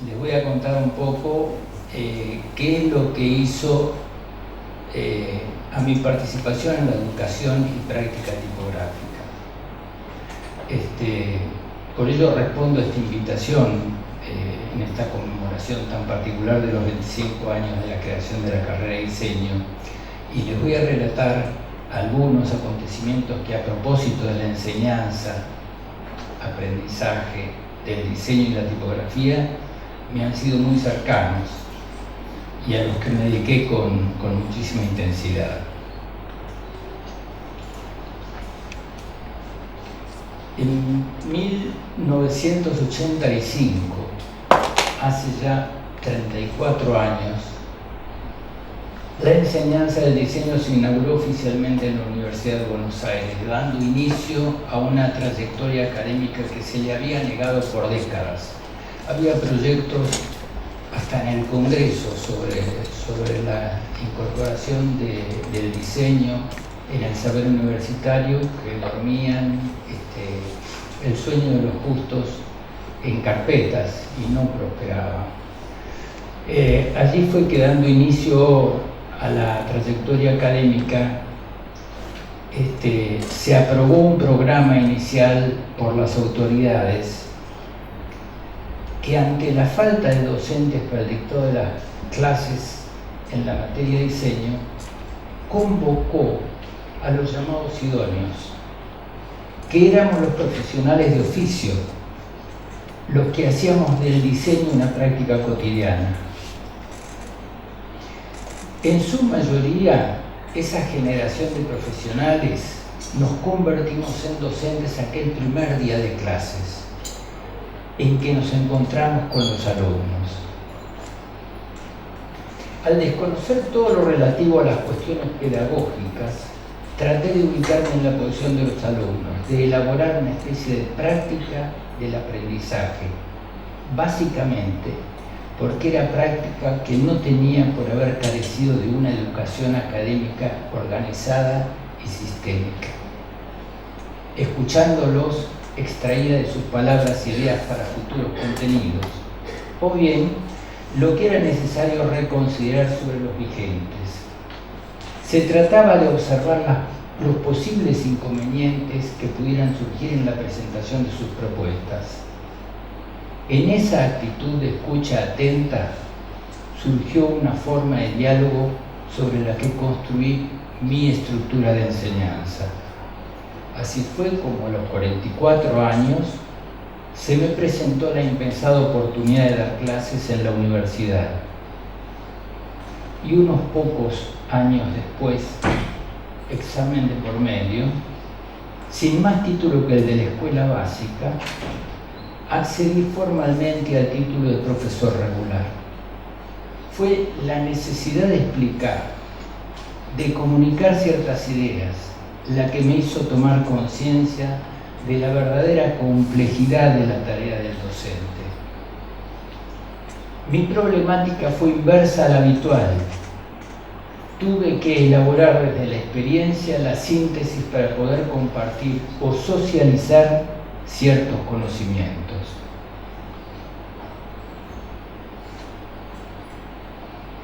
les voy a contar un poco qué es lo que hizo a mi participación en la educación y práctica tipográfica. Por ello respondo a esta invitación en esta conmemoración tan particular de los 25 años de la creación de la carrera de diseño, y les voy a relatar algunos acontecimientos que, a propósito de la enseñanza, aprendizaje del diseño y la tipografía, me han sido muy cercanos y a los que me dediqué con muchísima intensidad. En 1985, hace ya 34 años, la enseñanza del diseño se inauguró oficialmente en la Universidad de Buenos Aires, dando inicio a una trayectoria académica que se le había negado por décadas. Había proyectos hasta en el Congreso sobre la incorporación del diseño en el saber universitario, que dormían el sueño de los justos en carpetas y no prosperaban. Allí fue que, dando inicio a la trayectoria académica, se aprobó un programa inicial por las autoridades que, ante la falta de docentes para el dictado de las clases en la materia de diseño, convocó a los llamados idóneos, que éramos los profesionales de oficio, los que hacíamos del diseño una práctica cotidiana. En su mayoría, esa generación de profesionales nos convertimos en docentes aquel primer día de clases, en que nos encontramos con los alumnos. Al desconocer todo lo relativo a las cuestiones pedagógicas, traté de ubicarme en la posición de los alumnos, de elaborar una especie de práctica del aprendizaje, básicamente porque era práctica que no tenía por haber carecido de una educación académica organizada y sistémica. Escuchándolos, extraída de sus palabras ideas para futuros contenidos, o bien lo que era necesario reconsiderar sobre los vigentes. Se trataba de observar los posibles inconvenientes que pudieran surgir en la presentación de sus propuestas. En esa actitud de escucha atenta surgió una forma de diálogo sobre la que construí mi estructura de enseñanza. Así fue como a los 44 años se me presentó la impensada oportunidad de dar clases en la universidad. Y unos pocos años después, examen de por medio, sin más título que el de la escuela básica, accedí formalmente al título de profesor regular. Fue la necesidad de explicar, de comunicar ciertas ideas, la que me hizo tomar conciencia de la verdadera complejidad de la tarea del docente. Mi problemática fue inversa a la habitual. Tuve que elaborar desde la experiencia la síntesis para poder compartir o socializar ciertos conocimientos.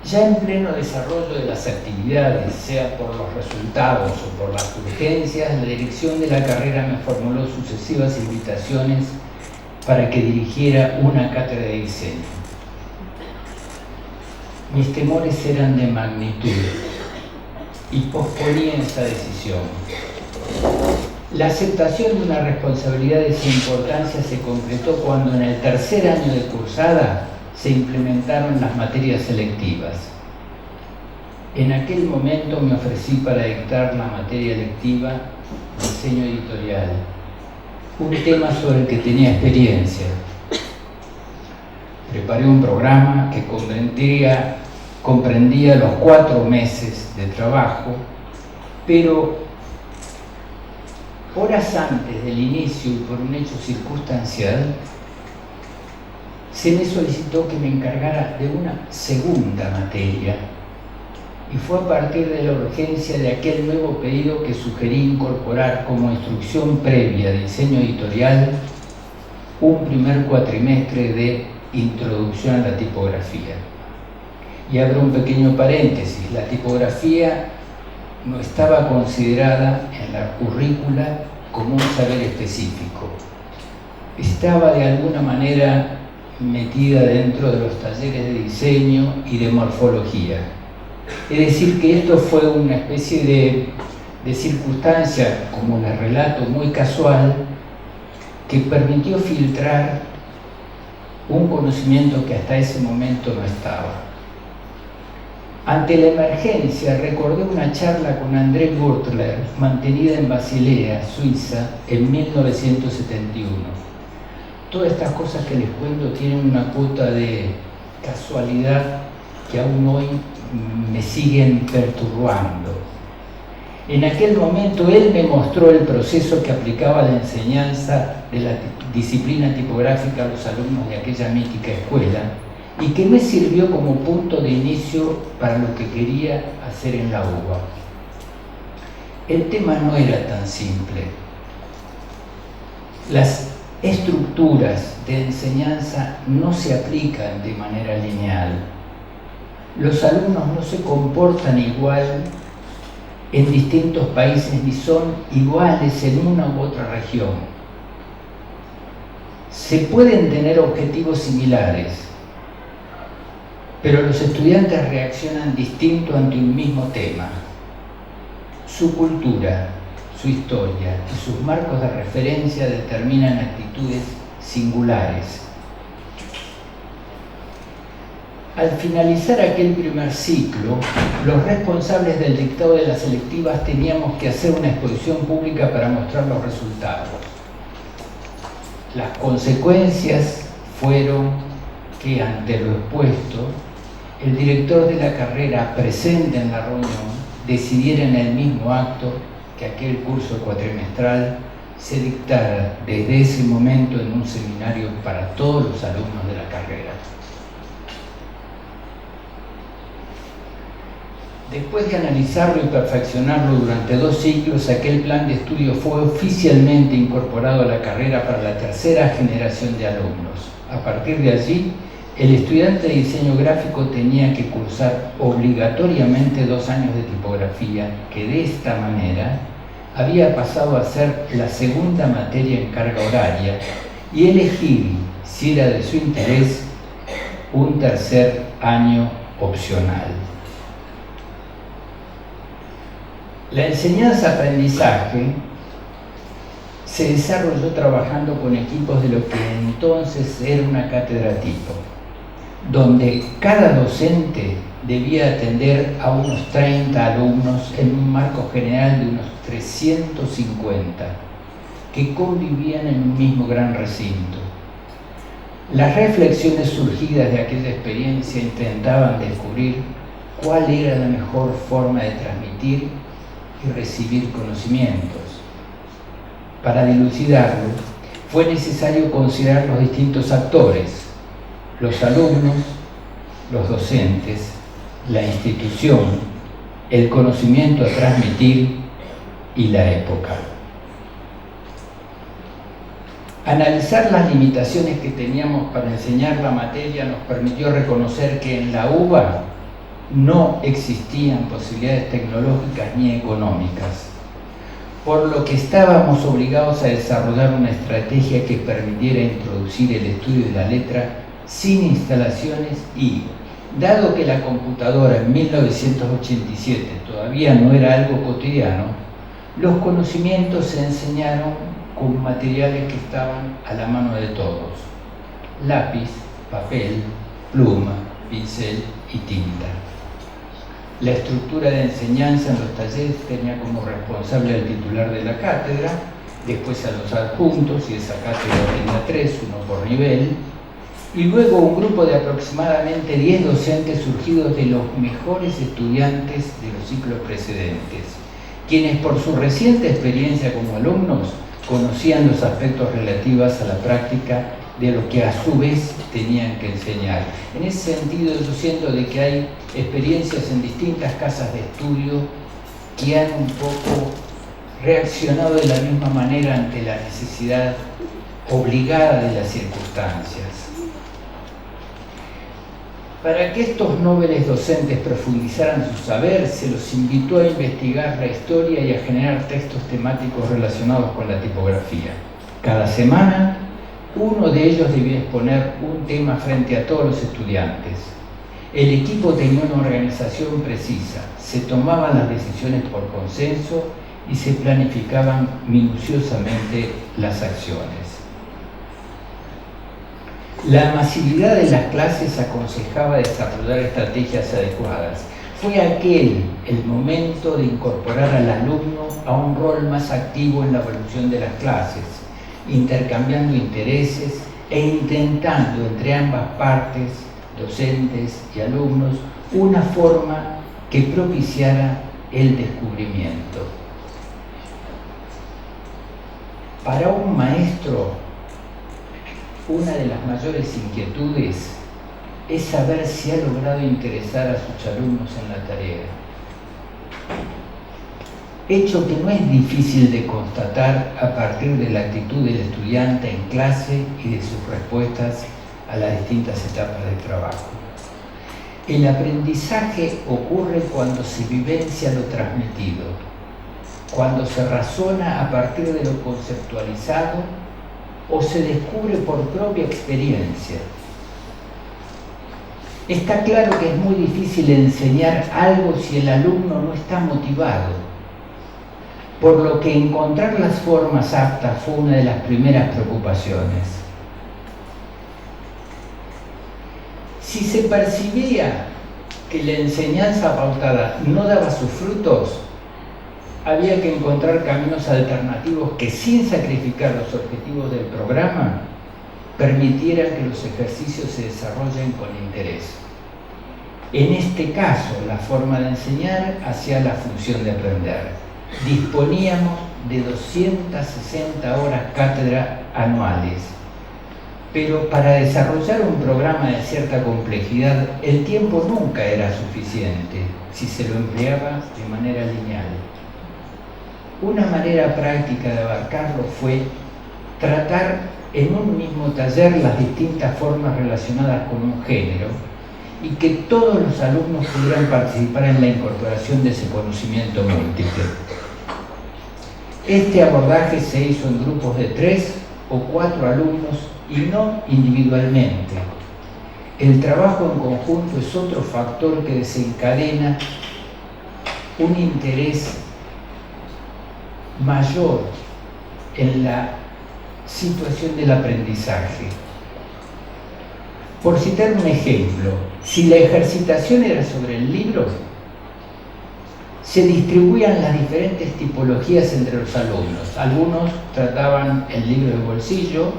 Ya en pleno desarrollo de las actividades, sea por los resultados o por las urgencias, la dirección de la carrera me formuló sucesivas invitaciones para que dirigiera una cátedra de diseño. Mis temores eran de magnitud y posponía esa decisión. La aceptación de una responsabilidad de esa importancia se concretó cuando, en el tercer año de cursada, se implementaron las materias selectivas. En aquel momento me ofrecí para dictar la materia electiva diseño editorial, un tema sobre el que tenía experiencia. Preparé un programa que comprendía los 4 meses de trabajo, pero horas antes del inicio y por un hecho circunstancial, se me solicitó que me encargara de una segunda materia, y fue a partir de la urgencia de aquel nuevo pedido que sugerí incorporar como instrucción previa de diseño editorial un primer cuatrimestre de Introducción a la tipografía. Y abro un pequeño paréntesis, la tipografía no estaba considerada en la currícula como un saber específico. Estaba de alguna manera metida dentro de los talleres de diseño y de morfología. Es decir, que esto fue una especie de circunstancia, como les relato, muy casual, que permitió filtrar un conocimiento que hasta ese momento no estaba. Ante la emergencia, recordé una charla con André Gürtler, mantenida en Basilea, Suiza, en 1971. Todas estas cosas que les cuento tienen una cuota de casualidad que aún hoy me siguen perturbando. En aquel momento él me mostró el proceso que aplicaba la enseñanza de la disciplina tipográfica a los alumnos de aquella mítica escuela y que me sirvió como punto de inicio para lo que quería hacer en la UBA. El tema no era tan simple. Las estructuras de enseñanza no se aplican de manera lineal. Los alumnos no se comportan igual en distintos países ni son iguales en una u otra región. Se pueden tener objetivos similares, pero los estudiantes reaccionan distinto ante un mismo tema. Su cultura, su historia y sus marcos de referencia determinan actitudes singulares. Al finalizar aquel primer ciclo, los responsables del dictado de las selectivas teníamos que hacer una exposición pública para mostrar los resultados. Las consecuencias fueron que, ante lo expuesto, el director de la carrera presente en la reunión decidiera en el mismo acto que aquel curso cuatrimestral se dictara desde ese momento en un seminario para todos los alumnos de la carrera. Después de analizarlo y perfeccionarlo durante 2 ciclos, aquel plan de estudio fue oficialmente incorporado a la carrera para la tercera generación de alumnos. A partir de allí, el estudiante de diseño gráfico tenía que cursar obligatoriamente 2 años de tipografía, que de esta manera había pasado a ser la segunda materia en carga horaria y elegir, si era de su interés, un tercer año opcional. La enseñanza-aprendizaje se desarrolló trabajando con equipos de lo que entonces era una cátedra tipo, donde cada docente debía atender a unos 30 alumnos en un marco general de unos 350, que convivían en un mismo gran recinto. Las reflexiones surgidas de aquella experiencia intentaban descubrir cuál era la mejor forma de transmitir y recibir conocimientos. Para dilucidarlo, fue necesario considerar los distintos actores: los alumnos, los docentes, la institución, el conocimiento a transmitir y la época. Analizar las limitaciones que teníamos para enseñar la materia nos permitió reconocer que en la UBA no existían posibilidades tecnológicas ni económicas, por lo que estábamos obligados a desarrollar una estrategia que permitiera introducir el estudio de la letra sin instalaciones y, dado que la computadora en 1987 todavía no era algo cotidiano, los conocimientos se enseñaron con materiales que estaban a la mano de todos: lápiz, papel, pluma, pincel y tinta. La estructura de enseñanza en los talleres tenía como responsable al titular de la cátedra, después a los adjuntos, y esa cátedra tenía 3, uno por nivel, y luego un grupo de aproximadamente 10 docentes surgidos de los mejores estudiantes de los ciclos precedentes, quienes por su reciente experiencia como alumnos conocían los aspectos relativos a la práctica de lo que a su vez tenían que enseñar. En ese sentido, yo siento de que hay experiencias en distintas casas de estudio que han un poco reaccionado de la misma manera ante la necesidad obligada de las circunstancias. Para que estos nobles docentes profundizaran su saber, se los invitó a investigar la historia y a generar textos temáticos relacionados con la tipografía. Cada semana, uno de ellos debía exponer un tema frente a todos los estudiantes. El equipo tenía una organización precisa, se tomaban las decisiones por consenso y se planificaban minuciosamente las acciones. La masividad de las clases aconsejaba desarrollar estrategias adecuadas. Fue aquel el momento de incorporar al alumno a un rol más activo en la evolución de las clases, intercambiando intereses e intentando entre ambas partes, docentes y alumnos, una forma que propiciara el descubrimiento. Para un maestro, una de las mayores inquietudes es saber si ha logrado interesar a sus alumnos en la tarea. Hecho que no es difícil de constatar a partir de la actitud del estudiante en clase y de sus respuestas a las distintas etapas del trabajo. El aprendizaje ocurre cuando se vivencia lo transmitido, cuando se razona a partir de lo conceptualizado o se descubre por propia experiencia. Está claro que es muy difícil enseñar algo si el alumno no está motivado, por lo que encontrar las formas aptas fue una de las primeras preocupaciones. Si se percibía que la enseñanza pautada no daba sus frutos, había que encontrar caminos alternativos que, sin sacrificar los objetivos del programa, permitieran que los ejercicios se desarrollen con interés. En este caso, la forma de enseñar hacía la función de aprender. Disponíamos de 260 horas cátedra anuales, pero para desarrollar un programa de cierta complejidad, el tiempo nunca era suficiente si se lo empleaba de manera lineal. Una manera práctica de abarcarlo fue tratar en un mismo taller las distintas formas relacionadas con un género y que todos los alumnos pudieran participar en la incorporación de ese conocimiento múltiple. Este abordaje se hizo en grupos de 3 o 4 alumnos y no individualmente. El trabajo en conjunto es otro factor que desencadena un interés mayor en la situación del aprendizaje. Por citar un ejemplo, si la ejercitación era sobre el libro, se distribuían las diferentes tipologías entre los alumnos. Algunos trataban el libro de bolsillo,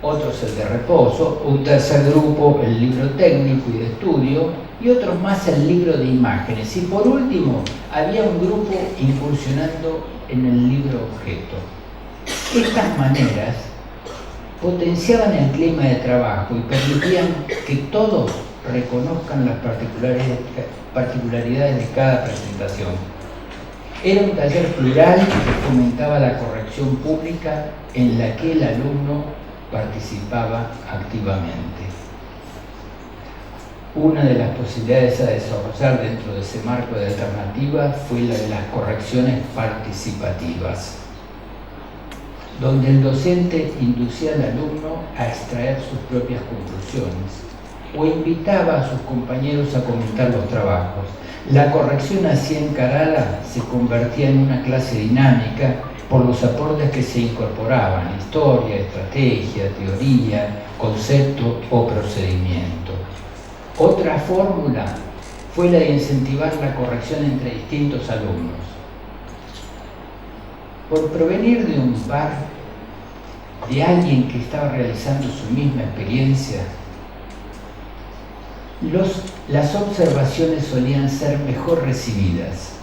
otros el de reposo, un tercer grupo el libro técnico y de estudio, y otros más el libro de imágenes. Y por último, había un grupo incursionando en el libro objeto. Estas maneras potenciaban el clima de trabajo y permitían que todos reconozcan las particularidades de cada presentación. Era un taller plural que fomentaba la corrección pública en la que el alumno participaba activamente. Una de las posibilidades a desarrollar dentro de ese marco de alternativa fue la de las correcciones participativas, donde el docente inducía al alumno a extraer sus propias conclusiones o invitaba a sus compañeros a comentar los trabajos. La corrección así encarada se convertía en una clase dinámica por los aportes que se incorporaban: historia, estrategia, teoría, concepto o procedimiento. Otra fórmula fue la de incentivar la corrección entre distintos alumnos. Por provenir de un par, de alguien que estaba realizando su misma experiencia, las observaciones solían ser mejor recibidas.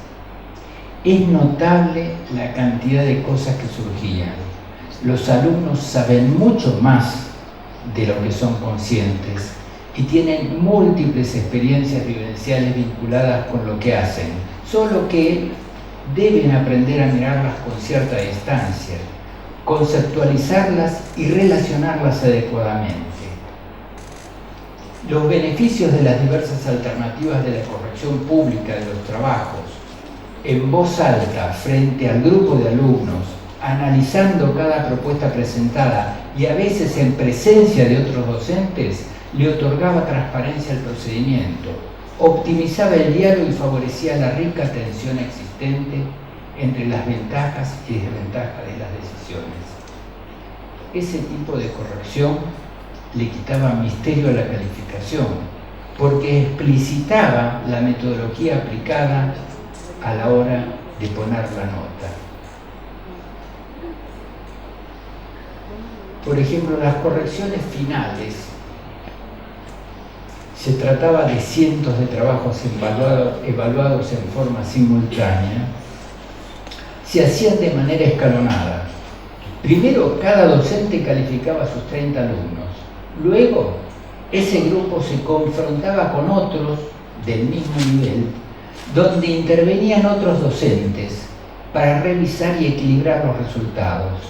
Es notable la cantidad de cosas que surgían. Los alumnos saben mucho más de lo que son conscientes y tienen múltiples experiencias vivenciales vinculadas con lo que hacen, solo que deben aprender a mirarlas con cierta distancia, conceptualizarlas y relacionarlas adecuadamente. Los beneficios de las diversas alternativas de la corrección pública de los trabajos, en voz alta frente al grupo de alumnos, analizando cada propuesta presentada y a veces en presencia de otros docentes, le otorgaba transparencia al procedimiento, optimizaba el diálogo y favorecía la rica tensión existente entre las ventajas y desventajas de las decisiones. Ese tipo de corrección le quitaba misterio a la calificación, porque explicitaba la metodología aplicada a la hora de poner la nota. Por ejemplo, las correcciones finales, se trataba de cientos de trabajos evaluados en forma simultánea, se hacían de manera escalonada. Primero, cada docente calificaba a sus 30 alumnos. Luego, ese grupo se confrontaba con otros del mismo nivel, donde intervenían otros docentes para revisar y equilibrar los resultados.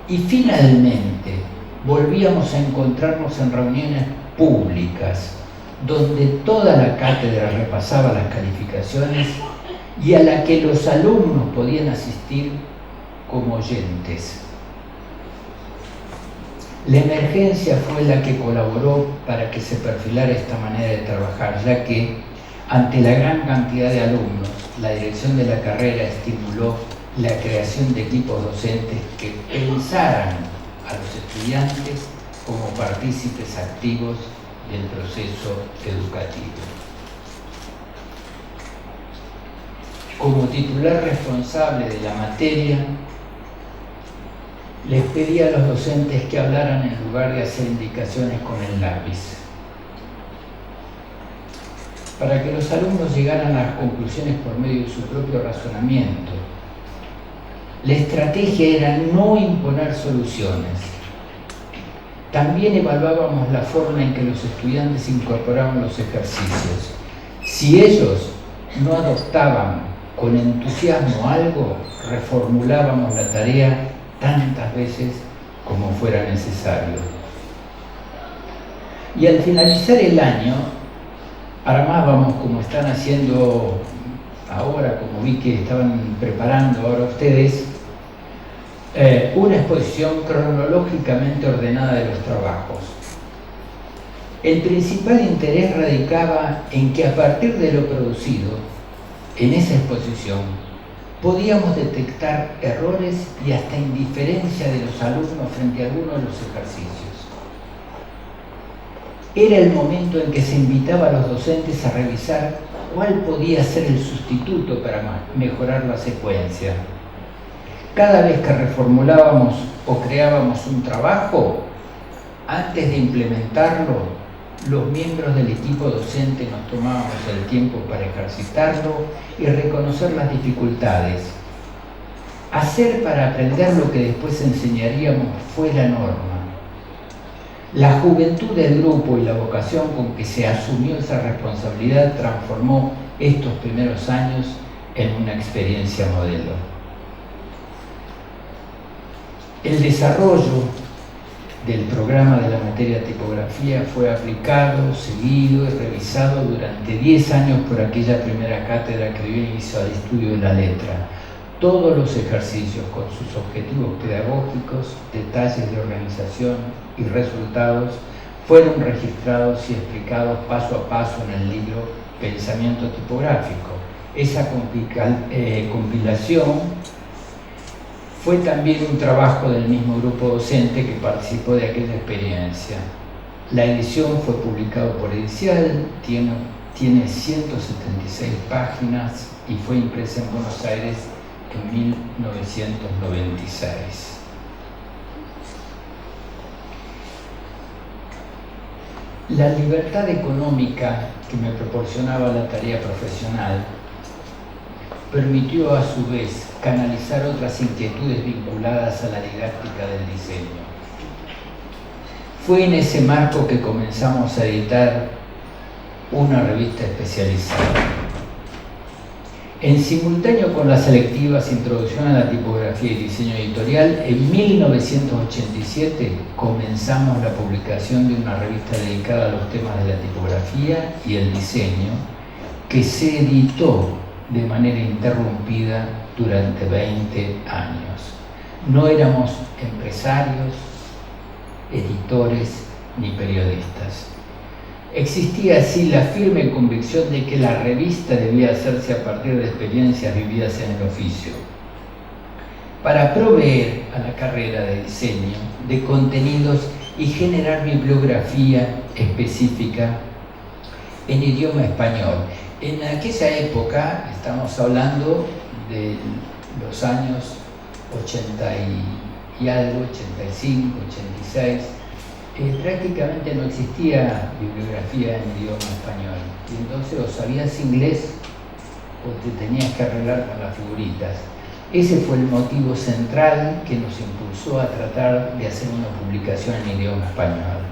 Y finalmente, volvíamos a encontrarnos en reuniones públicas, donde toda la cátedra repasaba las calificaciones y a la que los alumnos podían asistir como oyentes. La emergencia fue la que colaboró para que se perfilara esta manera de trabajar, ya que ante la gran cantidad de alumnos, la dirección de la carrera estimuló la creación de equipos docentes que pensaran a los estudiantes como partícipes activos del proceso educativo. Como titular responsable de la materia, les pedí a los docentes que hablaran en lugar de hacer indicaciones con el lápiz, para que los alumnos llegaran a las conclusiones por medio de su propio razonamiento. La estrategia era no imponer soluciones. También evaluábamos la forma en que los estudiantes incorporaban los ejercicios. Si ellos no adoptaban con entusiasmo algo, reformulábamos la tarea tantas veces como fuera necesario. Y al finalizar el año, armábamos, como están haciendo ahora, como vi que estaban preparando ahora ustedes, una exposición cronológicamente ordenada de los trabajos. El principal interés radicaba en que a partir de lo producido en esa exposición podíamos detectar errores y hasta indiferencia de los alumnos frente a algunos de los ejercicios. Era el momento en que se invitaba a los docentes a revisar cuál podía ser el sustituto para mejorar la secuencia. Cada vez que reformulábamos o creábamos un trabajo, antes de implementarlo, los miembros del equipo docente nos tomábamos el tiempo para ejercitarlo y reconocer las dificultades. Hacer para aprender lo que después enseñaríamos fue la norma. La juventud del grupo y la vocación con que se asumió esa responsabilidad transformó estos primeros años en una experiencia modelo. El desarrollo del programa de la materia tipografía fue aplicado, seguido y revisado durante 10 años por aquella primera cátedra que dio inicio al estudio de la letra. Todos los ejercicios con sus objetivos pedagógicos, detalles de organización y resultados fueron registrados y explicados paso a paso en el libro Pensamiento Tipográfico. Esa compilación fue también un trabajo del mismo grupo docente que participó de aquella experiencia. La edición fue publicada por Edicial, tiene 176 páginas y fue impresa en Buenos Aires en 1996. La libertad económica que me proporcionaba la tarea profesional permitió a su vez canalizar otras inquietudes vinculadas a la didáctica del diseño. Fue en ese marco que comenzamos a editar una revista especializada. En simultáneo con las selectivas Introducción a la Tipografía y Diseño Editorial, en 1987 comenzamos la publicación de una revista dedicada a los temas de la tipografía y el diseño, que se editó de manera interrumpida durante 20 años. No éramos empresarios, editores ni periodistas. Existía así la firme convicción de que la revista debía hacerse a partir de experiencias vividas en el oficio, para proveer a la carrera de diseño de contenidos y generar bibliografía específica en idioma español. En aquella época, estamos hablando de los años 80 y algo, 85, 86, prácticamente no existía bibliografía en idioma español. Y entonces o sabías inglés o te tenías que arreglar con las figuritas. Ese fue el motivo central que nos impulsó a tratar de hacer una publicación en idioma español.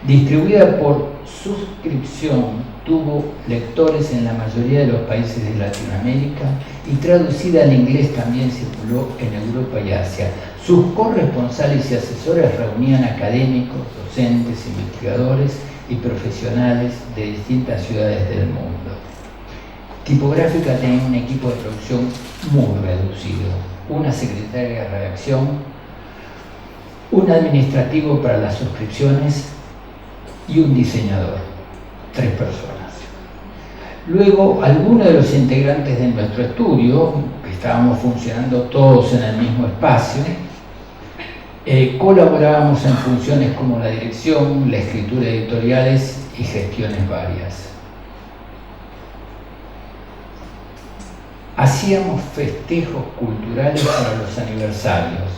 Distribuida por suscripción, tuvo lectores en la mayoría de los países de Latinoamérica y traducida al inglés también circuló en Europa y Asia. Sus corresponsales y asesores reunían académicos, docentes, investigadores y profesionales de distintas ciudades del mundo. Tipográfica tenía un equipo de producción muy reducido, una secretaria de redacción, un administrativo para las suscripciones y un diseñador, 3 personas. Luego, algunos de los integrantes de nuestro estudio, que estábamos funcionando todos en el mismo espacio, colaborábamos en funciones como la dirección, la escritura de editoriales y gestiones varias. Hacíamos festejos culturales para los aniversarios.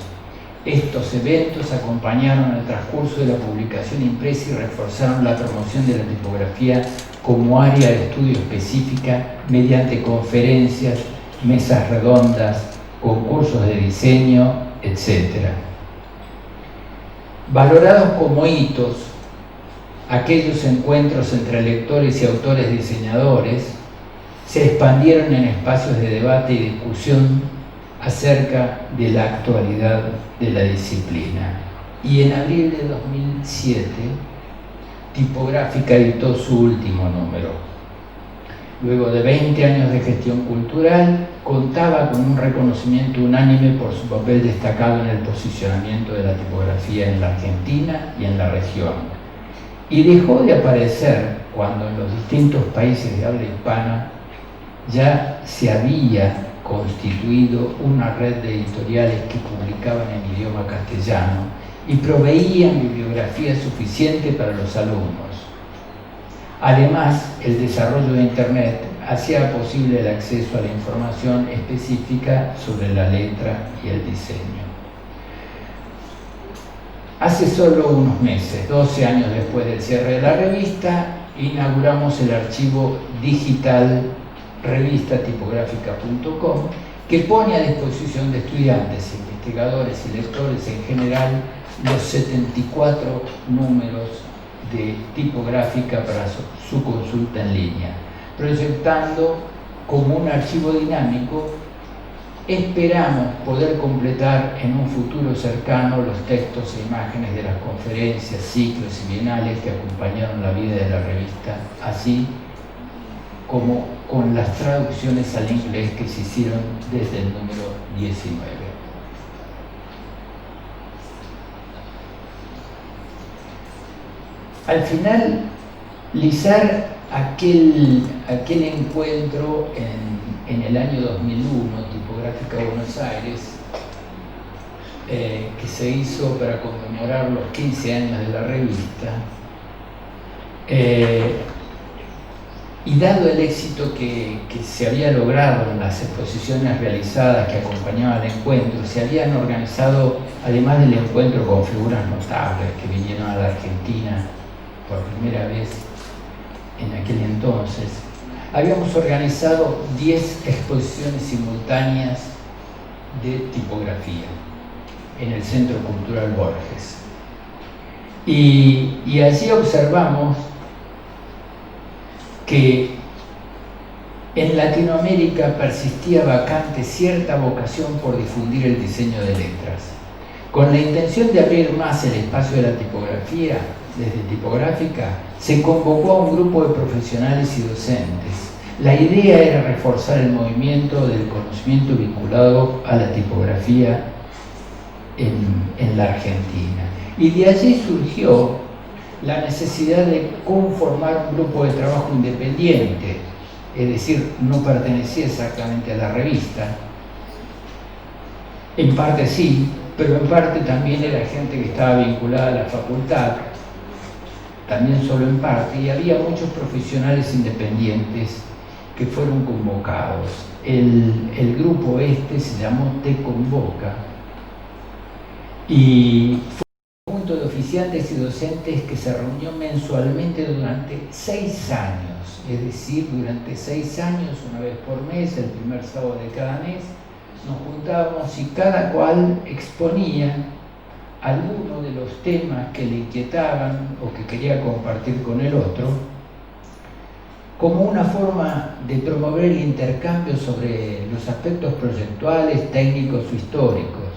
Estos eventos acompañaron el transcurso de la publicación impresa y reforzaron la promoción de la tipografía como área de estudio específica mediante conferencias, mesas redondas, concursos de diseño, etc. Valorados como hitos, aquellos encuentros entre lectores y autores diseñadores se expandieron en espacios de debate y discusión acerca de la actualidad de la disciplina. Y en abril de 2007, Tipográfica editó su último número. Luego de 20 años de gestión cultural, contaba con un reconocimiento unánime por su papel destacado en el posicionamiento de la tipografía en la Argentina y en la región. Y dejó de aparecer cuando en los distintos países de habla hispana ya se había constituido una red de editoriales que publicaban en idioma castellano y proveían bibliografía suficiente para los alumnos. Además, el desarrollo de Internet hacía posible el acceso a la información específica sobre la letra y el diseño. Hace solo unos meses, 12 años después del cierre de la revista, inauguramos el archivo digital revistatipográfica.com, que pone a disposición de estudiantes, investigadores y lectores en general los 74 números de Tipográfica para su consulta en línea, proyectando como un archivo dinámico. Esperamos poder completar en un futuro cercano los textos e imágenes de las conferencias, ciclos y bienales que acompañaron la vida de la revista, así como con las traducciones al inglés que se hicieron desde el número 19. Al finalizar aquel encuentro en el año 2001, Tipográfica Buenos Aires, que se hizo para conmemorar los 15 años de la revista, y dado el éxito que se había logrado en las exposiciones realizadas que acompañaban el encuentro, se habían organizado, además del encuentro con figuras notables que vinieron a la Argentina por primera vez en aquel entonces, habíamos organizado 10 exposiciones simultáneas de tipografía en el Centro Cultural Borges. Y allí observamos que En Latinoamérica persistía vacante cierta vocación por difundir el diseño de letras. Con la intención de abrir más el espacio de la tipografía, desde Tipográfica, se convocó a un grupo de profesionales y docentes. La idea era reforzar el movimiento del conocimiento vinculado a la tipografía en la Argentina. Y de allí surgió la necesidad de conformar un grupo de trabajo independiente, es decir, no pertenecía exactamente a la revista. En parte sí, pero en parte también era gente que estaba vinculada a la facultad, también solo en parte, y había muchos profesionales independientes que fueron convocados. El grupo se llamó Te Convoca, y fue un conjunto de oficiantes y docentes que se reunió mensualmente durante 6 años, es decir, durante 6 años, una vez por mes, el primer sábado de cada mes, nos juntábamos y cada cual exponía alguno de los temas que le inquietaban o que quería compartir con el otro, como una forma de promover el intercambio sobre los aspectos proyectuales, técnicos o históricos.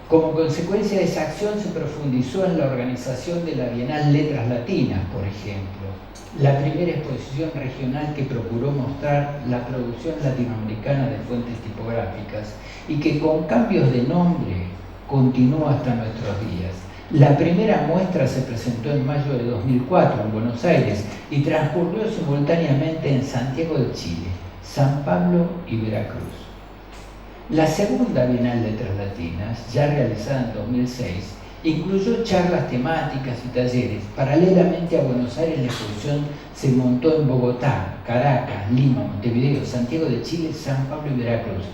Como consecuencia de esa acción se profundizó en la organización de la Bienal Letras Latinas, por ejemplo, la primera exposición regional que procuró mostrar la producción latinoamericana de fuentes tipográficas y que con cambios de nombre continúa hasta nuestros días. La primera muestra se presentó en mayo de 2004 en Buenos Aires y transcurrió simultáneamente en Santiago de Chile, San Pablo y Veracruz. La segunda Bienal Letras Latinas, ya realizada en 2006, incluyó charlas temáticas y talleres. Paralelamente a Buenos Aires, la exposición se montó en Bogotá, Caracas, Lima, Montevideo, Santiago de Chile, San Pablo y Veracruz.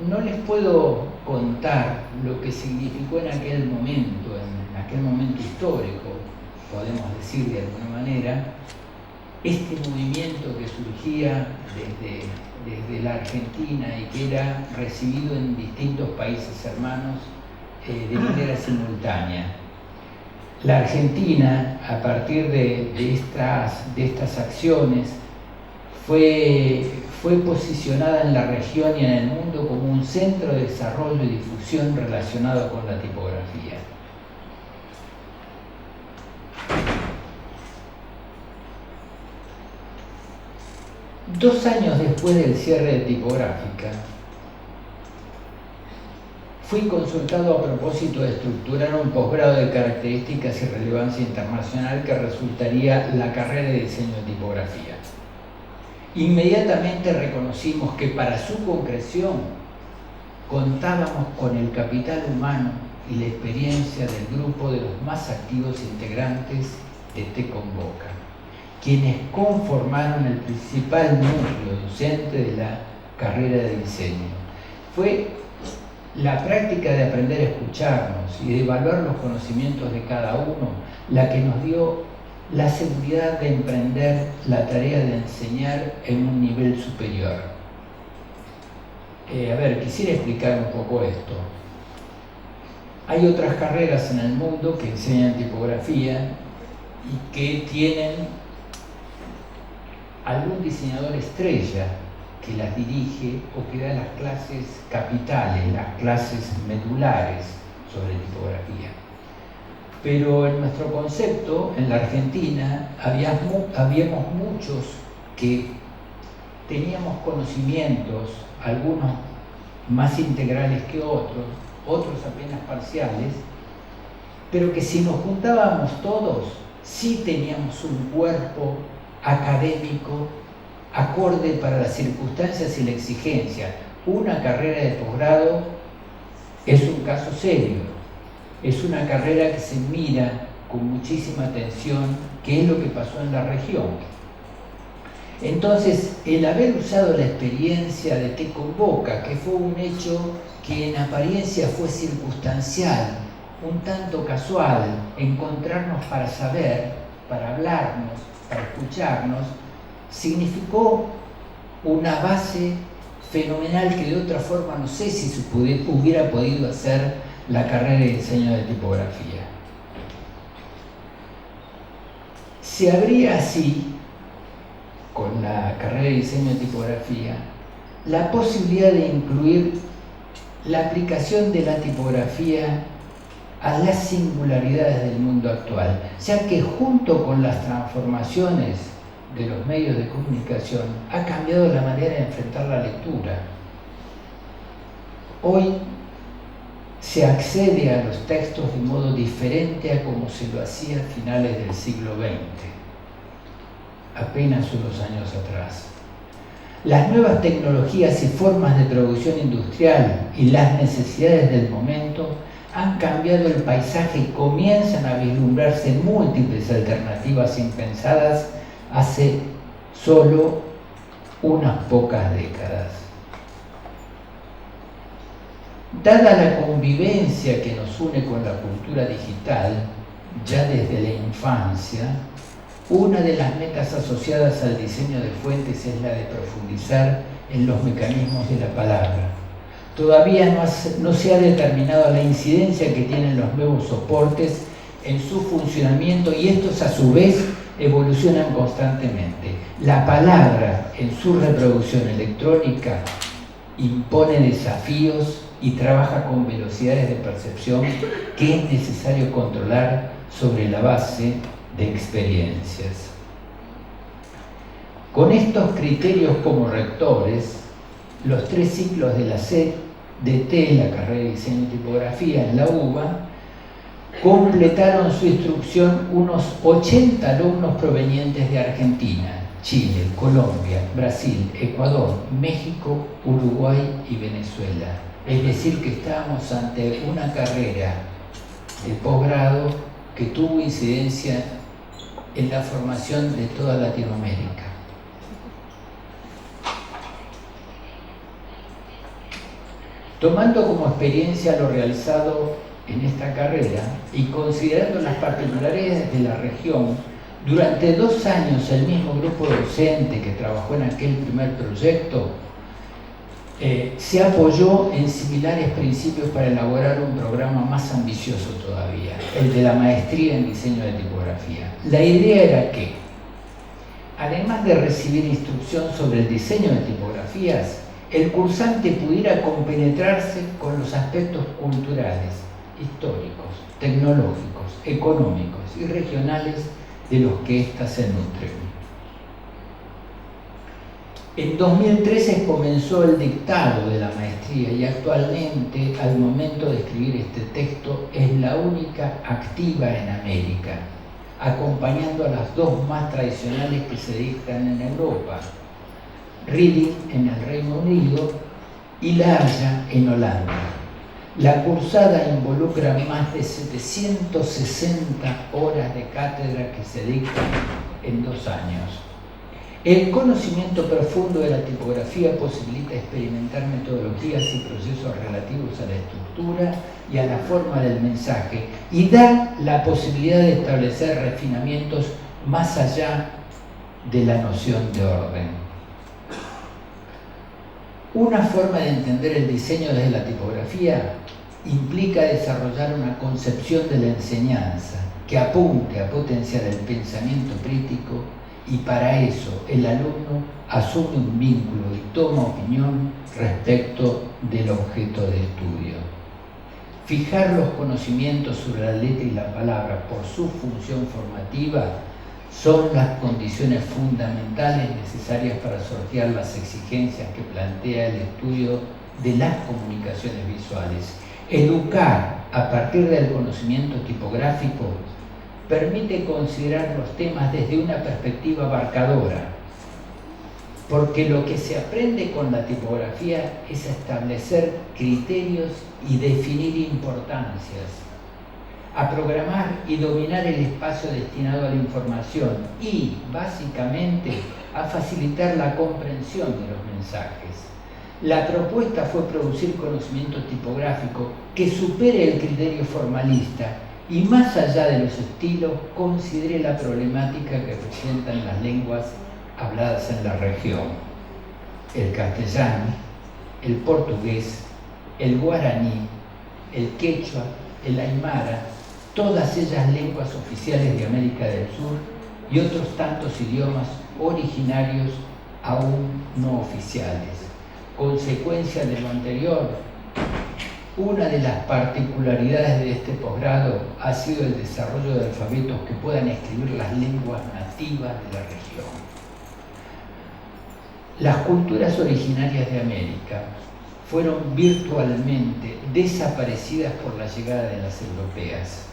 No les puedo contar lo que significó en aquel momento histórico, podemos decir de alguna manera, este movimiento que surgía desde la Argentina y que era recibido en distintos países hermanos de manera simultánea. La Argentina, a partir de estas acciones, fue posicionada en la región y en el mundo como un centro de desarrollo y difusión relacionado con la tipografía. Dos años después del cierre de Tipográfica, fui consultado a propósito de estructurar un posgrado de características y relevancia internacional que resultaría la carrera de diseño de tipografía. Inmediatamente reconocimos que para su concreción contábamos con el capital humano y la experiencia del grupo de los más activos integrantes de Te Convoca, quienes conformaron el principal núcleo docente de la carrera de diseño. Fue la práctica de aprender a escucharnos y de evaluar los conocimientos de cada uno la que nos dio la seguridad de emprender la tarea de enseñar en un nivel superior. Quisiera explicar un poco esto. Hay otras carreras en el mundo que enseñan tipografía y que tienen algún diseñador estrella que las dirige o que da las clases capitales, las clases medulares sobre tipografía. Pero en nuestro concepto, en la Argentina, habíamos muchos que teníamos conocimientos, algunos más integrales que otros apenas parciales, pero que si nos juntábamos todos, sí teníamos un cuerpo académico acorde para las circunstancias y la exigencia. Una carrera de posgrado es un caso serio. Es una carrera que se mira con muchísima atención qué es lo que pasó en la región. Entonces, el haber usado la experiencia de Te Convoca, que fue un hecho que en apariencia fue circunstancial, un tanto casual, encontrarnos para saber, para hablarnos, para escucharnos, significó una base fenomenal que de otra forma no sé si se hubiera podido hacer la carrera de diseño de tipografía. Se abría así, con la carrera de diseño y tipografía, la posibilidad de incluir la aplicación de la tipografía a las singularidades del mundo actual, ya que junto con las transformaciones de los medios de comunicación ha cambiado la manera de enfrentar la lectura. Hoy se accede a los textos de modo diferente a como se lo hacía a finales del siglo XX, apenas unos años atrás. Las nuevas tecnologías y formas de producción industrial y las necesidades del momento han cambiado el paisaje y comienzan a vislumbrarse múltiples alternativas impensadas hace solo unas pocas décadas. Dada la convivencia que nos une con la cultura digital, ya desde la infancia, una de las metas asociadas al diseño de fuentes es la de profundizar en los mecanismos de la palabra. Todavía no se ha determinado la incidencia que tienen los nuevos soportes en su funcionamiento y estos a su vez evolucionan constantemente. La palabra en su reproducción electrónica impone desafíos y trabaja con velocidades de percepción que es necesario controlar sobre la base de experiencias. Con estos criterios como rectores, los 3 ciclos de la CDT, la carrera de diseño y tipografía en la UBA, completaron su instrucción unos 80 alumnos provenientes de Argentina, Chile, Colombia, Brasil, Ecuador, México, Uruguay y Venezuela. Es decir, que estábamos ante una carrera de posgrado que tuvo incidencia en la formación de toda Latinoamérica. Tomando como experiencia lo realizado en esta carrera y considerando las particularidades de la región, durante 2 años el mismo grupo docente que trabajó en aquel primer proyecto se apoyó en similares principios para elaborar un programa más ambicioso todavía, el de la maestría en diseño de tipografía. La idea era que, además de recibir instrucción sobre el diseño de tipografías, el cursante pudiera compenetrarse con los aspectos culturales, históricos, tecnológicos, económicos y regionales de los que éstas se nutren. En 2013 comenzó el dictado de la maestría y actualmente, al momento de escribir este texto, es la única activa en América, acompañando a las 2 más tradicionales que se dictan en Europa, Reading en el Reino Unido y La Haya en Holanda. La cursada involucra más de 760 horas de cátedra que se dictan en 2 años. El conocimiento profundo de la tipografía posibilita experimentar metodologías y procesos relativos a la estructura y a la forma del mensaje y da la posibilidad de establecer refinamientos más allá de la noción de orden. Una forma de entender el diseño desde la tipografía implica desarrollar una concepción de la enseñanza que apunte a potenciar el pensamiento crítico y para eso el alumno asume un vínculo y toma opinión respecto del objeto de estudio. Fijar los conocimientos sobre la letra y la palabra por su función formativa son las condiciones fundamentales necesarias para sortear las exigencias que plantea el estudio de las comunicaciones visuales. Educar a partir del conocimiento tipográfico permite considerar los temas desde una perspectiva abarcadora, porque lo que se aprende con la tipografía es establecer criterios y definir importancias, a programar y dominar el espacio destinado a la información y, básicamente, a facilitar la comprensión de los mensajes. La propuesta fue producir conocimiento tipográfico que supere el criterio formalista y, más allá de los estilos, considere la problemática que presentan las lenguas habladas en la región: el castellano, el portugués, el guaraní, el quechua, el aymara, todas ellas lenguas oficiales de América del Sur y otros tantos idiomas originarios aún no oficiales. Consecuencia de lo anterior, una de las particularidades de este posgrado ha sido el desarrollo de alfabetos que puedan escribir las lenguas nativas de la región. Las culturas originarias de América fueron virtualmente desaparecidas por la llegada de las europeas,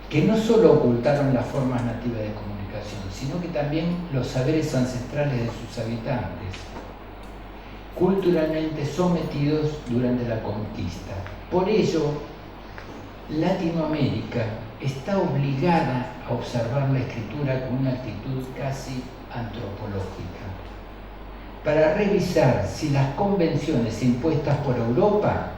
que no solo ocultaron las formas nativas de comunicación, sino que también los saberes ancestrales de sus habitantes, culturalmente sometidos durante la conquista. Por ello, Latinoamérica está obligada a observar la escritura con una actitud casi antropológica, para revisar si las convenciones impuestas por Europa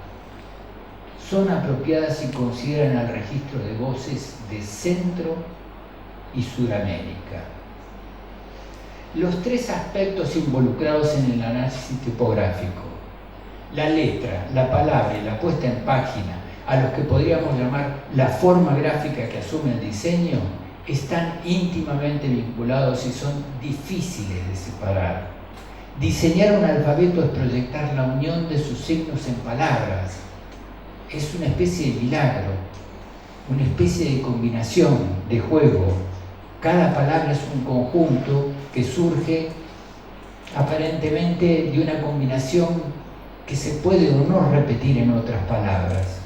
son apropiadas y consideran el registro de voces de Centro y Suramérica. Los tres aspectos involucrados en el análisis tipográfico, la letra, la palabra y la puesta en página, a los que podríamos llamar la forma gráfica que asume el diseño, están íntimamente vinculados y son difíciles de separar. Diseñar un alfabeto es proyectar la unión de sus signos en palabras. Es una especie de milagro, una especie de combinación, de juego. Cada palabra es un conjunto que surge aparentemente de una combinación que se puede o no repetir en otras palabras.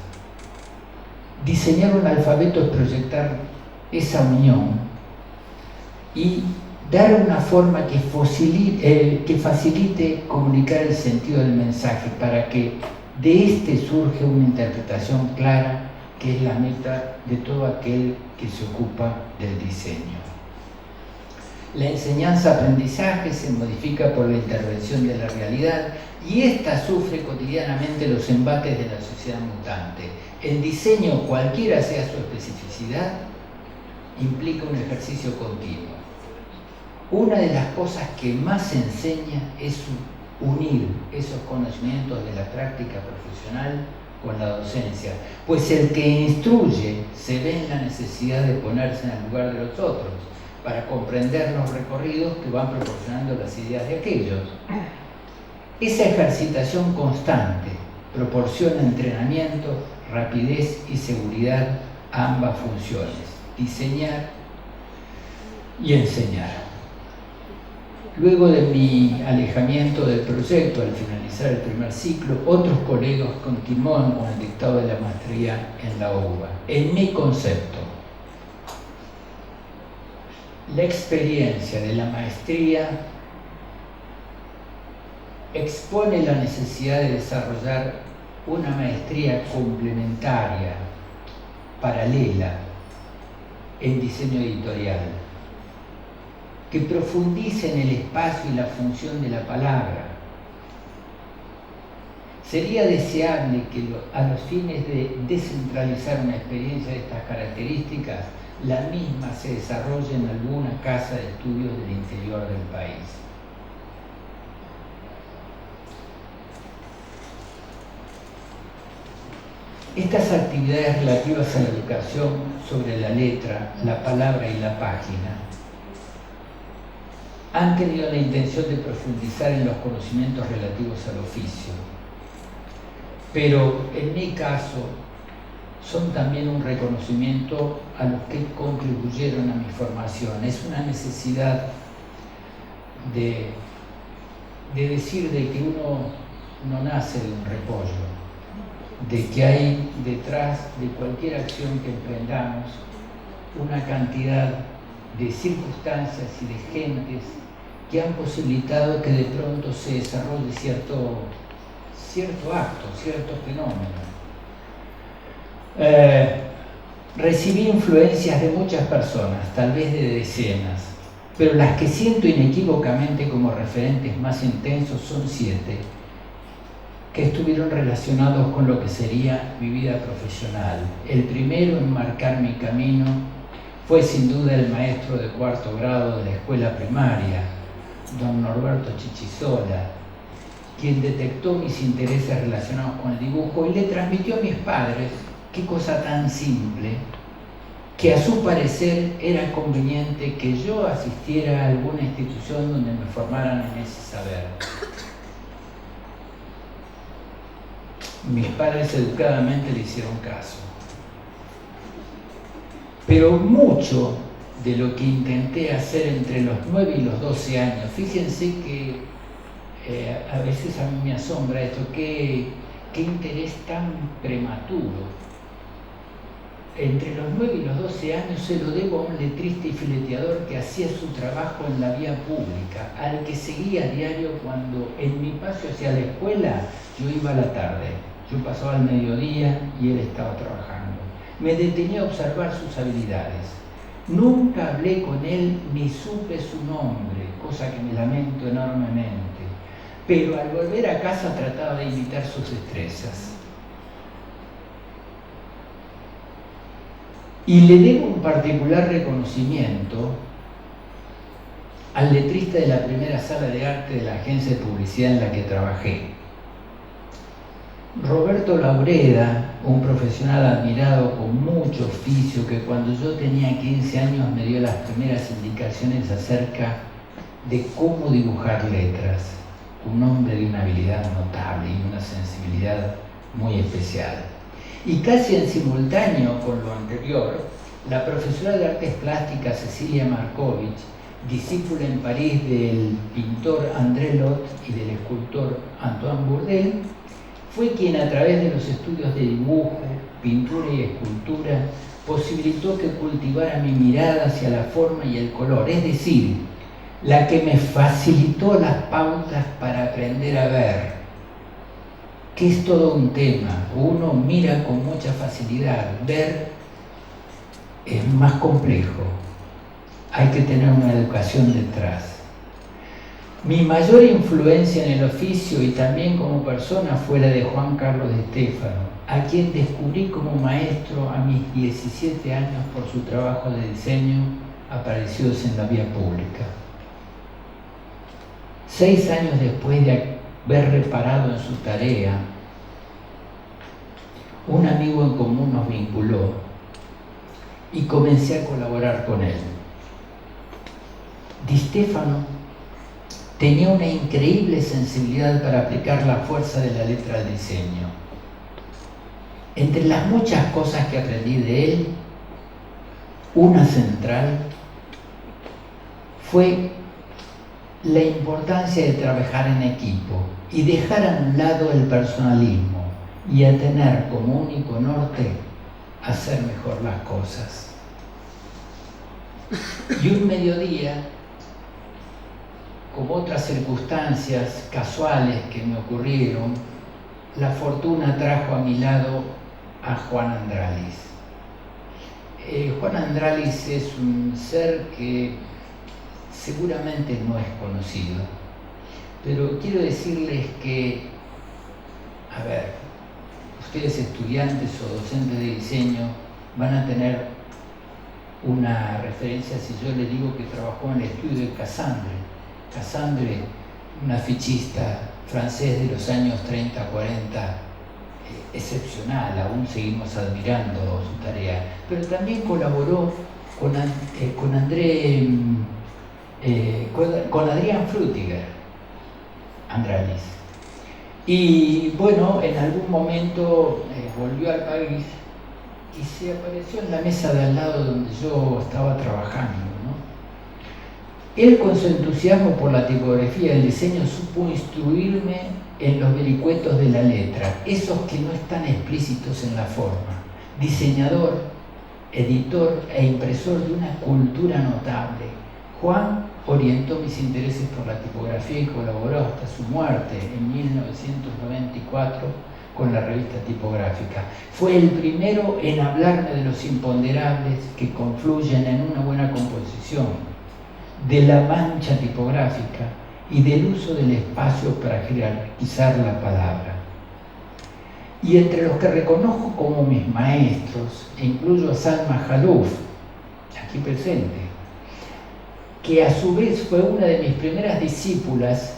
Diseñar un alfabeto es proyectar esa unión y dar una forma que facilite comunicar el sentido del mensaje para que de este surge una interpretación clara, que es la meta de todo aquel que se ocupa del diseño. La enseñanza-aprendizaje se modifica por la intervención de la realidad y ésta sufre cotidianamente los embates de la sociedad mutante. El diseño, cualquiera sea su especificidad, implica un ejercicio continuo. Una de las cosas que más se enseña es unir esos conocimientos de la práctica profesional con la docencia, pues el que instruye se ve en la necesidad de ponerse en el lugar de los otros para comprender los recorridos que van proporcionando las ideas de aquellos. Esa ejercitación constante proporciona entrenamiento, rapidez y seguridad a ambas funciones, diseñar y enseñar. Luego de mi alejamiento del proyecto, al finalizar el primer ciclo, otros colegas continúan con el dictado de la maestría en la UBA. En mi concepto, la experiencia de la maestría expone la necesidad de desarrollar una maestría complementaria, paralela, en diseño editorial, que profundice en el espacio y la función de la palabra. Sería deseable que a los fines de descentralizar una experiencia de estas características, la misma se desarrolle en alguna casa de estudios del interior del país. Estas actividades relativas a la educación sobre la letra, la palabra y la página han tenido la intención de profundizar en los conocimientos relativos al oficio, pero en mi caso son también un reconocimiento a los que contribuyeron a mi formación. Es una necesidad de decir de que uno no nace de un repollo, de que hay detrás de cualquier acción que emprendamos una cantidad de circunstancias y de gentes que han posibilitado que de pronto se desarrolle cierto acto, cierto fenómeno. Recibí influencias de muchas personas, tal vez de decenas, pero las que siento inequívocamente como referentes más intensos son 7, que estuvieron relacionados con lo que sería mi vida profesional. El primero en marcar mi camino fue sin duda el maestro de 4º grado de la escuela primaria, don Norberto Chichisola, quien detectó mis intereses relacionados con el dibujo y le transmitió a mis padres, qué cosa tan simple, que a su parecer era conveniente que yo asistiera a alguna institución donde me formaran en ese saber. Mis padres educadamente le hicieron caso. Pero mucho de lo que intenté hacer entre los 9 y los 12 años, fíjense que a veces a mí me asombra esto, qué interés tan prematuro. Entre los 9 y los 12 años se lo debo a un letrista y fileteador que hacía su trabajo en la vía pública, al que seguía a diario cuando en mi paso hacia la escuela yo iba a la tarde. Yo pasaba al mediodía y él estaba trabajando. Me detenía a observar sus habilidades. Nunca hablé con él ni supe su nombre, cosa que me lamento enormemente. Pero al volver a casa trataba de imitar sus destrezas. Y le debo un particular reconocimiento al letrista de la primera sala de arte de la agencia de publicidad en la que trabajé. Roberto Laureda, un profesional admirado con mucho oficio, que cuando yo tenía 15 años me dio las primeras indicaciones acerca de cómo dibujar letras. Un hombre de una habilidad notable y una sensibilidad muy especial. Y casi en simultáneo con lo anterior, la profesora de artes plásticas Cecilia Markovich, discípula en París del pintor André Lot y del escultor Antoine Bourdelle, fue quien a través de los estudios de dibujo, pintura y escultura posibilitó que cultivara mi mirada hacia la forma y el color, es decir, la que me facilitó las pautas para aprender a ver, que es todo un tema. Uno mira con mucha facilidad, ver es más complejo, hay que tener una educación detrás. Mi mayor influencia en el oficio y también como persona fue la de Juan Carlos de Stefano, a quien descubrí como maestro a mis 17 años por su trabajo de diseño aparecidos en la vía pública. 6 años después de haber reparado en su tarea, un amigo en común nos vinculó y comencé a colaborar con él. Di Stefano tenía una increíble sensibilidad para aplicar la fuerza de la letra al diseño. Entre las muchas cosas que aprendí de él, una central fue la importancia de trabajar en equipo y dejar a un lado el personalismo y a tener como único norte hacer mejor las cosas. Y un mediodía, como otras circunstancias casuales que me ocurrieron, la fortuna trajo a mi lado a Juan Andralis. Juan Andralis es un ser que seguramente no es conocido, pero quiero decirles que, a ver, ustedes estudiantes o docentes de diseño van a tener una referencia si yo les digo que trabajó en el estudio de Cassandre. Cassandre, un afichista francés de los años 30-40, excepcional, aún seguimos admirando su tarea, pero también colaboró con Adrián Frutiger, Andralis. Y bueno, en algún momento volvió al país y se apareció en la mesa de al lado donde yo estaba trabajando, ¿no? Él, con su entusiasmo por la tipografía y el diseño, supo instruirme en los vericuetos de la letra, esos que no están explícitos en la forma. Diseñador, editor e impresor de una cultura notable, Juan orientó mis intereses por la tipografía y colaboró hasta su muerte en 1994 con la revista tipográfica. Fue el primero en hablarme de los imponderables que confluyen en una buena composición, de la mancha tipográfica y del uso del espacio para jerarquizar la palabra. Y entre los que reconozco como mis maestros, incluyo a Salma Jalouf, aquí presente, que a su vez fue una de mis primeras discípulas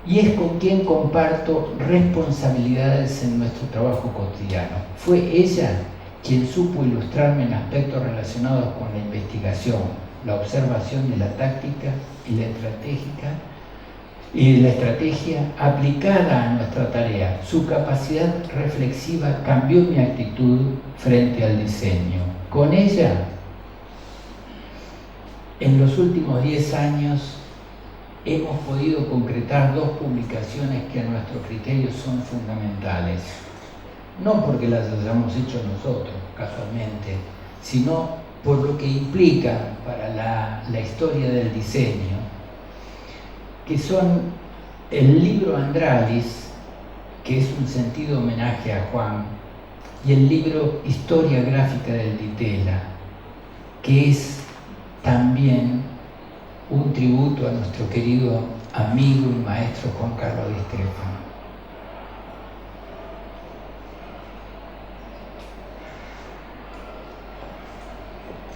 y es con quien comparto responsabilidades en nuestro trabajo cotidiano. Fue ella quien supo ilustrarme en aspectos relacionados con la investigación, la observación de la táctica y la estrategia aplicada a nuestra tarea. Su capacidad reflexiva cambió mi actitud frente al diseño. Con ella, en los últimos 10 años, hemos podido concretar 2 publicaciones que a nuestro criterio son fundamentales. No porque las hayamos hecho nosotros, casualmente, sino por lo que implican para la historia del diseño, que son el libro Andralis, que es un sentido homenaje a Juan, y el libro Historia Gráfica del Ditela, que es también un tributo a nuestro querido amigo y maestro Juan Carlos Di Stefano.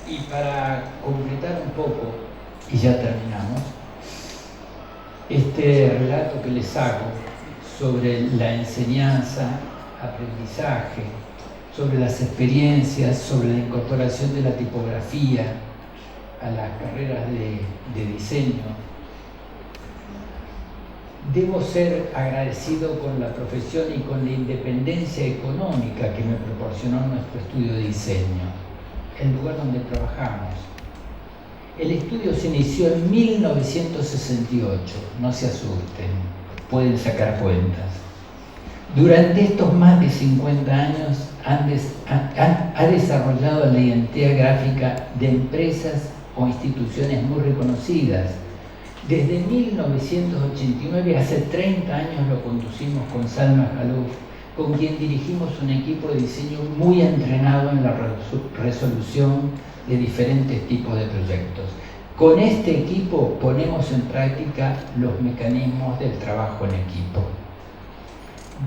Y para completar un poco, y ya terminamos, este relato que les hago sobre la enseñanza, aprendizaje, sobre las experiencias, sobre la incorporación de la tipografía a las carreras de diseño, debo ser agradecido con la profesión y con la independencia económica que me proporcionó nuestro estudio de diseño, el lugar donde trabajamos. El estudio se inició en 1968, no se asusten, pueden sacar cuentas. Durante estos más de 50 años ha desarrollado la identidad gráfica de empresas o instituciones muy reconocidas. Desde 1989, hace 30 años, lo conducimos con Salma Jalouf, con quien dirigimos un equipo de diseño muy entrenado en la resolución de diferentes tipos de proyectos. Con este equipo ponemos en práctica los mecanismos del trabajo en equipo.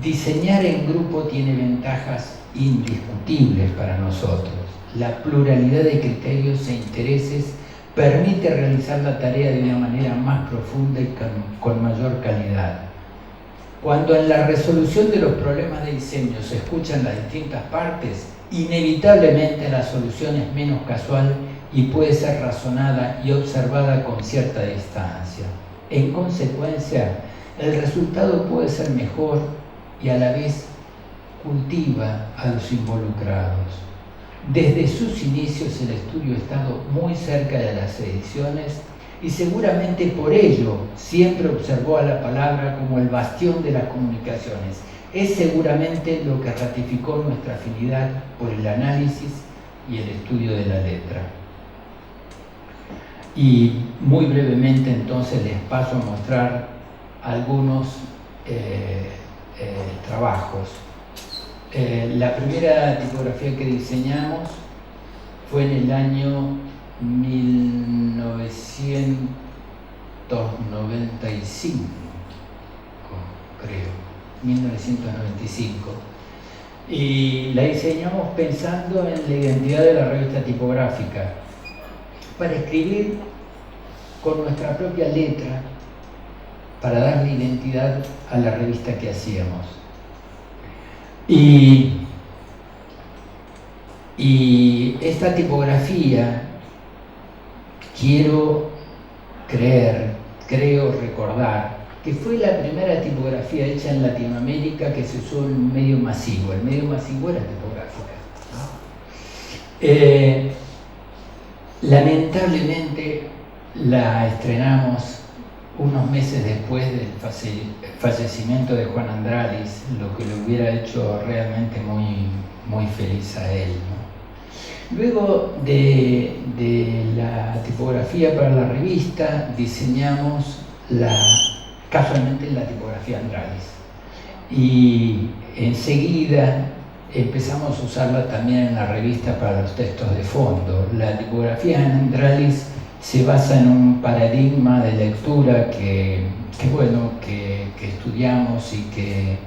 Diseñar en grupo tiene ventajas indiscutibles para nosotros. La pluralidad de criterios e intereses permite realizar la tarea de una manera más profunda y con mayor calidad. Cuando en la resolución de los problemas de diseño se escuchan las distintas partes, inevitablemente la solución es menos casual y puede ser razonada y observada con cierta distancia. En consecuencia, el resultado puede ser mejor y a la vez cultiva a los involucrados. Desde sus inicios el estudio ha estado muy cerca de las ediciones y seguramente por ello siempre observó a la palabra como el bastión de las comunicaciones. Es seguramente lo que ratificó nuestra afinidad por el análisis y el estudio de la letra. Y muy brevemente entonces les paso a mostrar algunos trabajos. La primera tipografía que diseñamos fue en el año 1995, creo, 1995. Y la diseñamos pensando en la identidad de la revista tipográfica, para escribir con nuestra propia letra, para darle identidad a la revista que hacíamos. Y esta tipografía, creo recordar, que fue la primera tipografía hecha en Latinoamérica que se usó en un medio masivo. El medio masivo era tipográfica, ¿no? Lamentablemente la estrenamos unos meses después del fallecimiento de Juan Andralis, lo que le hubiera hecho realmente muy, muy feliz a él, ¿no? Luego de la tipografía para la revista, diseñamos casualmente la tipografía Andralis. Y enseguida empezamos a usarla también en la revista para los textos de fondo. La tipografía Andralis se basa en un paradigma de lectura que estudiamos y que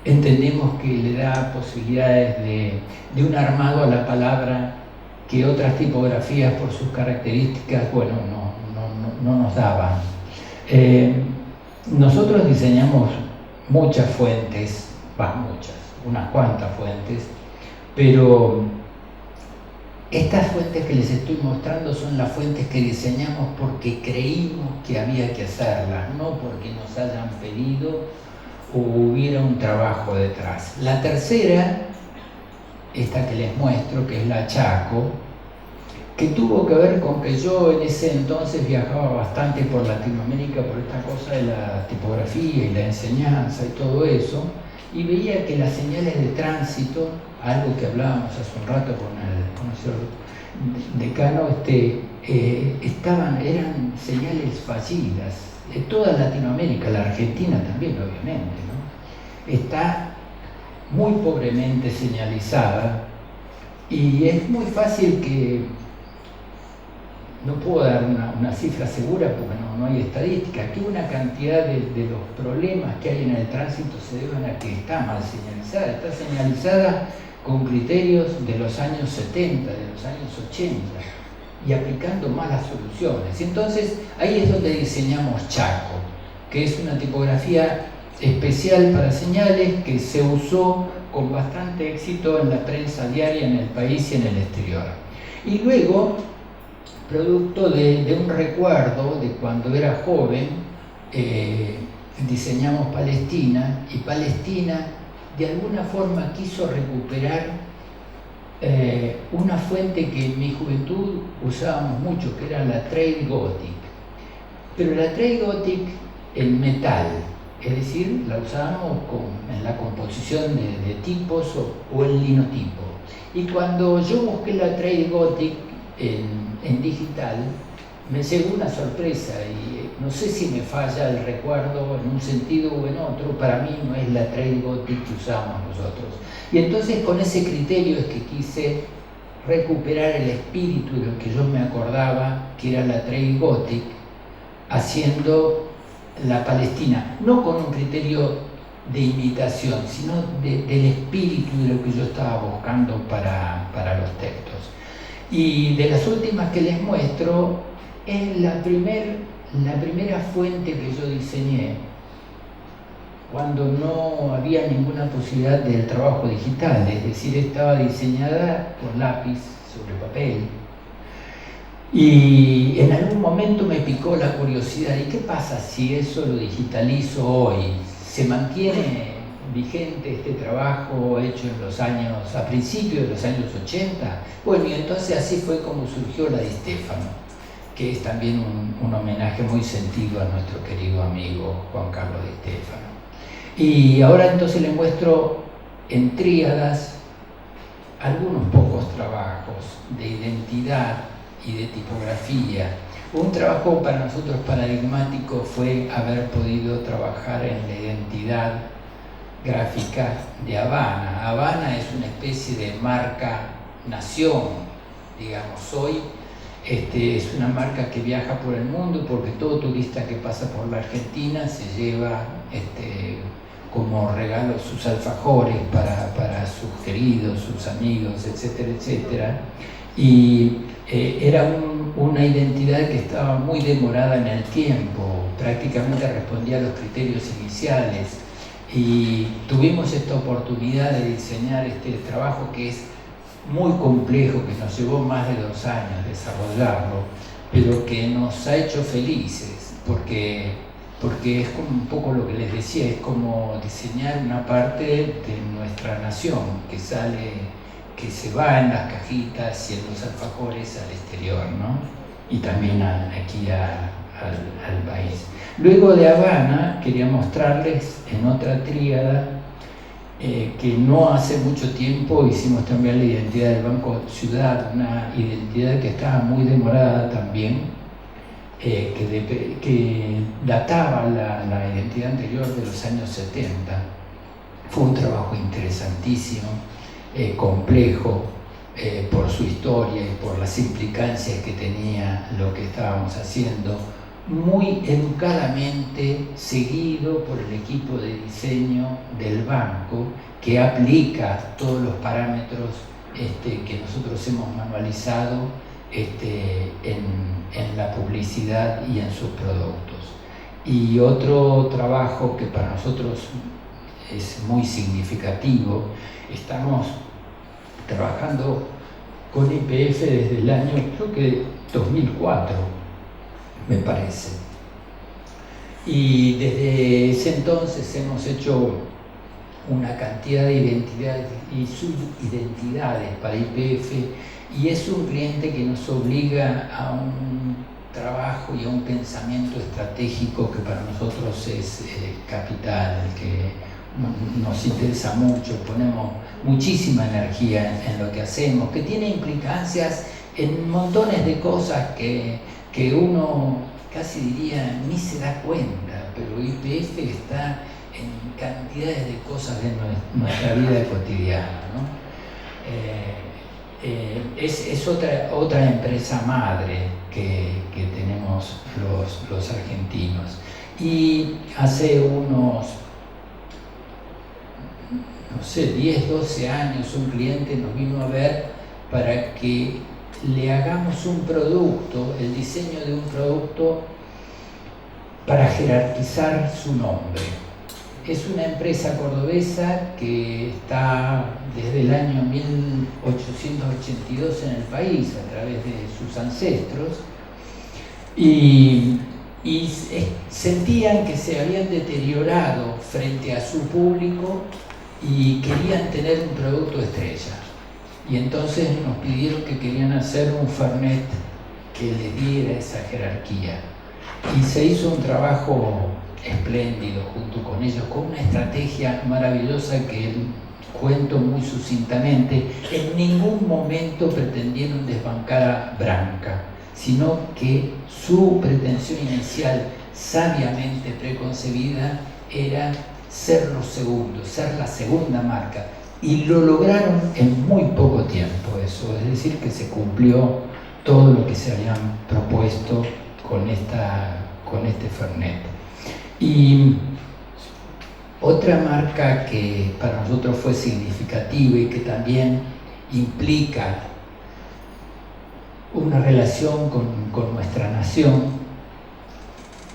entendemos que le da posibilidades de un armado a la palabra que otras tipografías por sus características no nos daban. Nosotros diseñamos muchas fuentes, unas cuantas fuentes, pero Estas fuentes que les estoy mostrando son las fuentes que diseñamos porque creímos que había que hacerlas, no porque nos hayan pedido o hubiera un trabajo detrás. La tercera, esta que les muestro, que es la Chaco, que tuvo que ver con que yo en ese entonces viajaba bastante por Latinoamérica por esta cosa de la tipografía y la enseñanza y todo eso, y veía que las señales de tránsito, algo que hablábamos hace un rato con el señor decano, eran señales fallidas. De toda Latinoamérica, la Argentina también, obviamente, ¿no? Está muy pobremente señalizada y es muy fácil que, no puedo dar una cifra segura porque no hay estadística, que una cantidad de los problemas que hay en el tránsito se deben a que está mal señalizada, está señalizada con criterios de los años 70, de los años 80 y aplicando malas soluciones. Entonces ahí es donde diseñamos Chaco, que es una tipografía especial para señales que se usó con bastante éxito en la prensa diaria en el país y en el exterior. Y luego, producto de un recuerdo de cuando era joven, diseñamos Palestina, y Palestina de alguna forma quiso recuperar una fuente que en mi juventud usábamos mucho, que era la Trade Gothic. Pero la Trade Gothic en metal, es decir, la usábamos en la composición de tipos o en linotipo. Y cuando yo busqué la Trade Gothic en digital, me llegó una sorpresa y no sé si me falla el recuerdo en un sentido o en otro, para mí no es la Trade Gothic que usamos nosotros. Y entonces con ese criterio es que quise recuperar el espíritu de lo que yo me acordaba que era la Trade Gothic, haciendo la Palestina, no con un criterio de imitación, sino del espíritu de lo que yo estaba buscando para los textos. Y de las últimas que les muestro, es la primera fuente que yo diseñé cuando no había ninguna posibilidad del trabajo digital, es decir, estaba diseñada con lápiz sobre papel. Y en algún momento me picó la curiosidad, ¿y qué pasa si eso lo digitalizo hoy? ¿Se mantiene vigente este trabajo hecho a principios de los años 80? Bueno, y entonces así fue como surgió la Di Stefano, que es también un homenaje muy sentido a nuestro querido amigo Juan Carlos Di Stefano. Y ahora entonces les muestro en tríadas algunos pocos trabajos de identidad y de tipografía. Un trabajo para nosotros paradigmático fue haber podido trabajar en la identidad gráfica de Habana. Habana es una especie de marca-nación, digamos, hoy. Es una marca que viaja por el mundo porque todo turista que pasa por la Argentina se lleva como regalo sus alfajores para sus queridos, sus amigos, etcétera, etcétera. Y era una identidad que estaba muy demorada en el tiempo, prácticamente respondía a los criterios iniciales. Y tuvimos esta oportunidad de diseñar este trabajo que es muy complejo, que nos llevó más de 2 años desarrollarlo, pero que nos ha hecho felices, porque es como un poco lo que les decía, es como diseñar una parte de nuestra nación que se va en las cajitas y en los alfajores al exterior, ¿no? Y también aquí al país. Luego de Habana quería mostrarles en otra tríada que no hace mucho tiempo hicimos también la identidad del Banco Ciudad, una identidad que estaba muy demorada también, que databa la identidad anterior de los años 70. Fue un trabajo interesantísimo, complejo, por su historia y por las implicancias que tenía lo que estábamos haciendo, muy educadamente seguido por el equipo de diseño del banco, que aplica todos los parámetros que nosotros hemos manualizado en la publicidad y en sus productos. Y otro trabajo que para nosotros es muy significativo, estamos trabajando con YPF desde el año, creo que 2004, me parece. Y desde ese entonces hemos hecho una cantidad de identidades y subidentidades para YPF, y es un cliente que nos obliga a un trabajo y a un pensamiento estratégico que para nosotros es capital, que nos interesa mucho, ponemos muchísima energía en lo que hacemos, que tiene implicancias en montones de cosas que uno casi diría ni se da cuenta, pero YPF está en cantidades de cosas de nuestra vida cotidiana, ¿no? Es otra empresa madre que tenemos los argentinos. Y hace unos, no sé, 10, 12 años un cliente nos vino a ver para que le hagamos un producto, el diseño de un producto para jerarquizar su nombre. Es una empresa cordobesa que está desde el año 1882 en el país a través de sus ancestros, y sentían que se habían deteriorado frente a su público y querían tener un producto estrella. Y entonces nos pidieron que querían hacer un Fernet que les diera esa jerarquía. Y se hizo un trabajo espléndido junto con ellos, con una estrategia maravillosa que cuento muy sucintamente. En ningún momento pretendieron desbancar a Branca, sino que su pretensión inicial, sabiamente preconcebida, era ser los segundos, ser la segunda marca. Y lo lograron en muy poco tiempo eso, es decir, que se cumplió todo lo que se habían propuesto con este Fernet. Y otra marca que para nosotros fue significativa y que también implica una relación con nuestra nación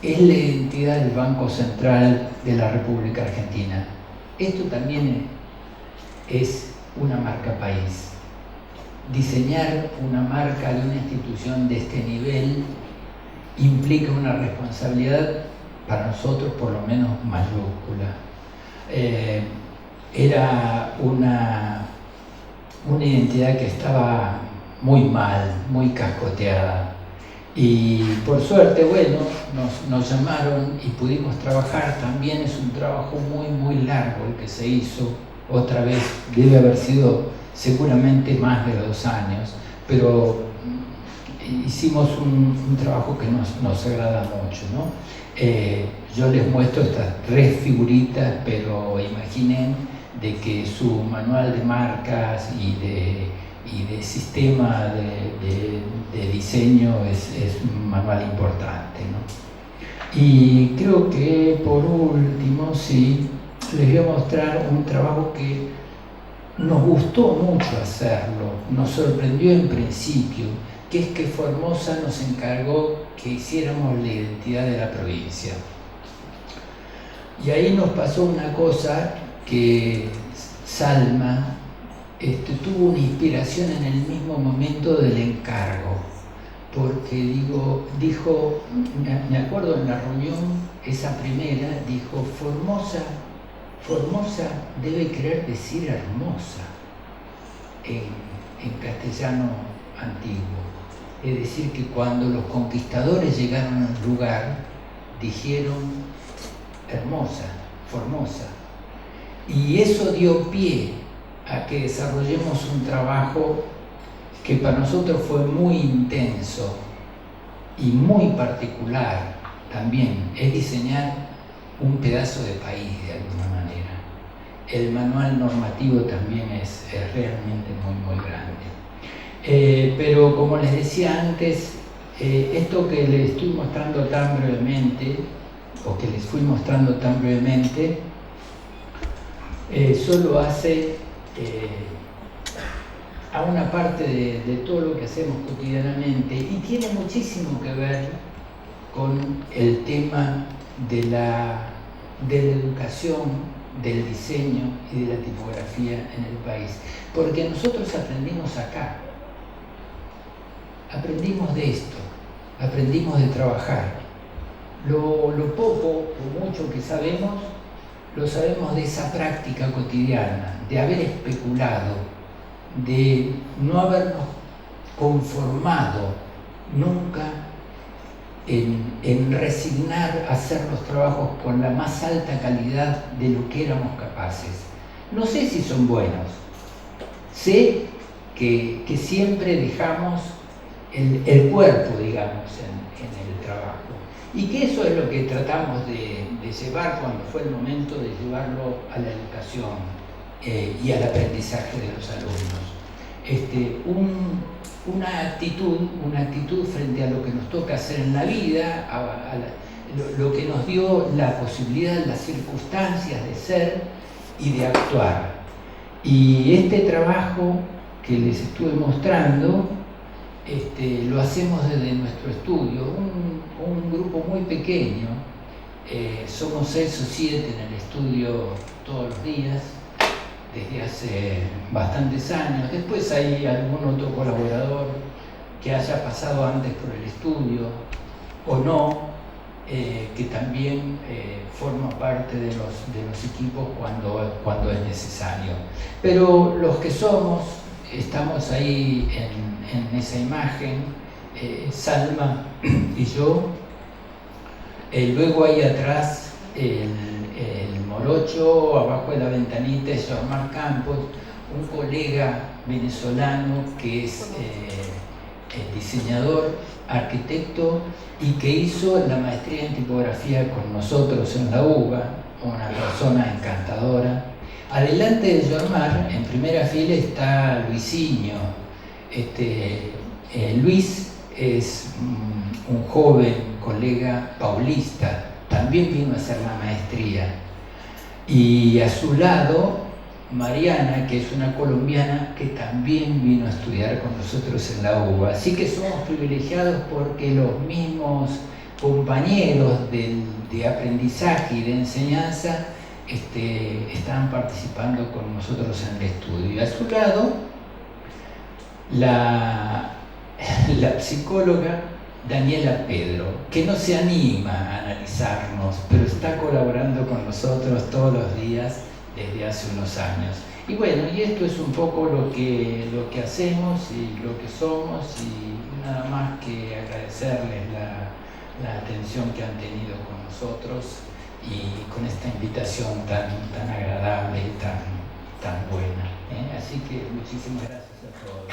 es la identidad del Banco Central de la República Argentina. Esto también es una marca país. Diseñar una marca de una institución de este nivel implica una responsabilidad para nosotros por lo menos mayúscula. Era una identidad que estaba muy mal, muy cascoteada, y por suerte, bueno, nos llamaron y pudimos trabajar. También es un trabajo muy largo el que se hizo. Otra vez debe haber sido seguramente más de 2 años, pero hicimos un trabajo que nos agrada mucho, ¿no? Yo les muestro estas 3 figuritas, pero imaginen de que su manual de marcas y de sistema de diseño es un manual importante, ¿no? Y creo que por último, sí, les voy a mostrar un trabajo que nos gustó mucho hacerlo, nos sorprendió en principio, que es que Formosa nos encargó que hiciéramos la identidad de la provincia. Y ahí nos pasó una cosa que Salma tuvo una inspiración en el mismo momento del encargo, porque dijo, me acuerdo en la reunión, esa primera, dijo, Formosa debe querer decir hermosa en castellano antiguo. Es decir, que cuando los conquistadores llegaron al lugar, dijeron hermosa, Formosa. Y eso dio pie a que desarrollemos un trabajo que para nosotros fue muy intenso y muy particular también, es diseñar un pedazo de país de alguna manera. El manual normativo también es realmente muy grande. Pero como les decía antes, esto que les estoy mostrando tan brevemente, o que les fui mostrando tan brevemente, solo hace a una parte de todo lo que hacemos cotidianamente, y tiene muchísimo que ver con el tema de la educación, del diseño y de la tipografía en el país, porque nosotros aprendimos acá. aprendimos de esto, aprendimos de trabajar. Lo poco o mucho que sabemos, lo sabemos de esa práctica cotidiana, de haber especulado, de no habernos conformado nunca en resignar a hacer los trabajos con la más alta calidad de lo que éramos capaces. No sé si son buenos, sé que siempre dejamos el cuerpo, digamos, en el trabajo. Y que eso es lo que tratamos de llevar cuando fue el momento de llevarlo a la educación y al aprendizaje de los alumnos. Una actitud frente a lo que nos toca hacer en la vida, lo que nos dio la posibilidad, las circunstancias de ser y de actuar. Y este trabajo que les estuve mostrando, lo hacemos desde nuestro estudio, un grupo muy pequeño, somos 6 o 7 en el estudio todos los días, desde hace bastantes años. Después hay algún otro colaborador que haya pasado antes por el estudio o no, que también forma parte de los equipos cuando es necesario. Pero los que estamos ahí en esa imagen, Salma y yo. Luego ahí atrás el morocho, abajo de la ventanita es Jormar Campos, un colega venezolano que es diseñador, arquitecto y que hizo la maestría en tipografía con nosotros en la UBA, una persona encantadora. Adelante de Jormar, en primera fila, está Luisinho. Luis es un joven colega paulista, también vino a hacer la maestría. Y a su lado, Mariana, que es una colombiana que también vino a estudiar con nosotros en la UBA. Así que somos privilegiados porque los mismos compañeros de aprendizaje y de enseñanza están participando con nosotros en el estudio. Y a su lado, la psicóloga Daniela Pedro, que no se anima a analizarnos, pero está colaborando con nosotros todos los días desde hace unos años. Y bueno, y esto es un poco lo que hacemos y lo que somos, y nada más que agradecerles la atención que han tenido con nosotros y con esta invitación tan agradable y tan buena. Así que muchísimas gracias a todos.